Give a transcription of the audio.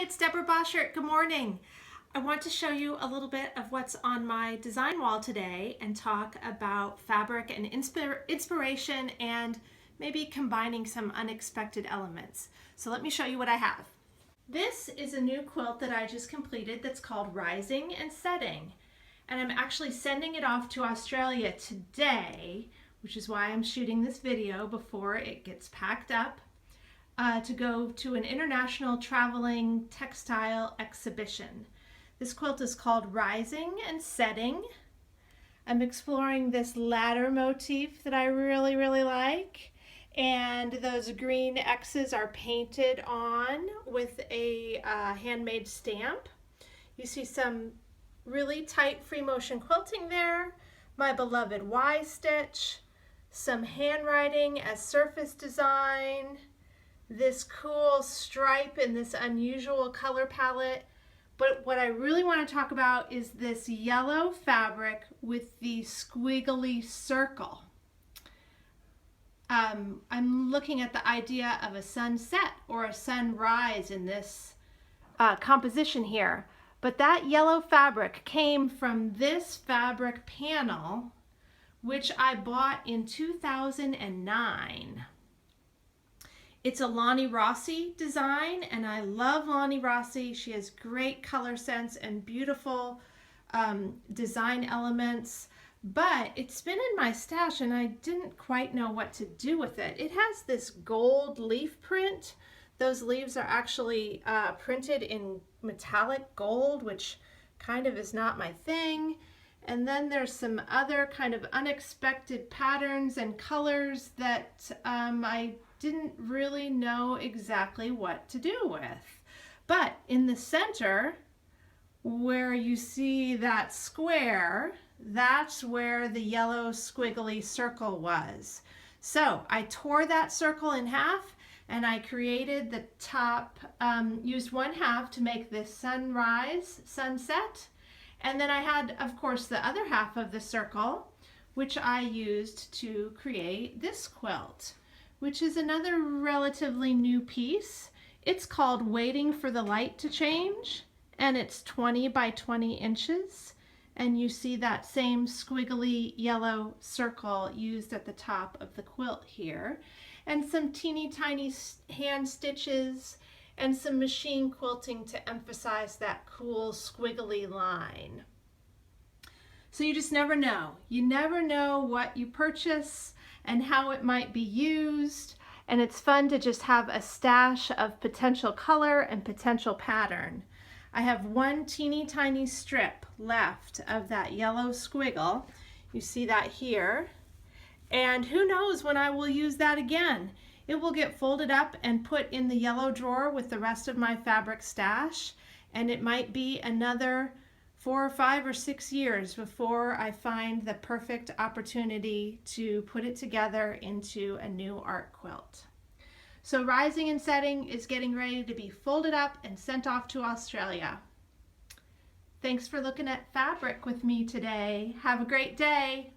it's Deborah Boschert. Good morning. I want to show you a little bit of what's on my design wall today and talk about fabric and inspiration and maybe combining some unexpected elements. So let me show you what I have. This is a new quilt that I just completed that's called Rising and Setting. And I'm actually sending it off to Australia today, which is why I'm shooting this video before it gets packed up. To go to an international traveling textile exhibition. This quilt is called Rising and Setting. I'm exploring this ladder motif that I really like, and those green X's are painted on with a handmade stamp. You see some really tight free motion quilting there, my beloved Y stitch, some handwriting as surface design, this cool stripe in this unusual color palette. But what I really want to talk about is this yellow fabric with the squiggly circle. I'm looking at the idea of a sunset or a sunrise in this composition here. But that yellow fabric came from this fabric panel, which I bought in 2009. It's a Lonnie Rossi design, and I love Lonnie Rossi. She has great color sense and beautiful design elements, but it's been in my stash and I didn't quite know what to do with it. It has this gold leaf print. Those leaves are actually printed in metallic gold, which kind of is not my thing. And then there's some other kind of unexpected patterns and colors that I didn't really know exactly what to do with. But in the center, where you see that square, that's where the yellow squiggly circle was. So I tore that circle in half and I created the top, used one half to make this sunrise, sunset. And then I had, of course, the other half of the circle, which I used to create this quilt, which is another relatively new piece. It's called Waiting for the Light to Change, and it's 20 by 20 inches. And you see that same squiggly yellow circle used at the top of the quilt here, and some teeny tiny hand stitches and some machine quilting to emphasize that cool squiggly line. So you just never know. You never know what you purchase and how it might be used, and it's fun to just have a stash of potential color and potential pattern. I have one teeny tiny strip left of that yellow squiggle. You see that here. And who knows when I will use that again. It will get folded up and put in the yellow drawer with the rest of my fabric stash, and it might be another 4 or 5 or 6 years before I find the perfect opportunity to put it together into a new art quilt. So Rising and Setting is getting ready to be folded up and sent off to Australia. Thanks for looking at fabric with me today. Have a great day.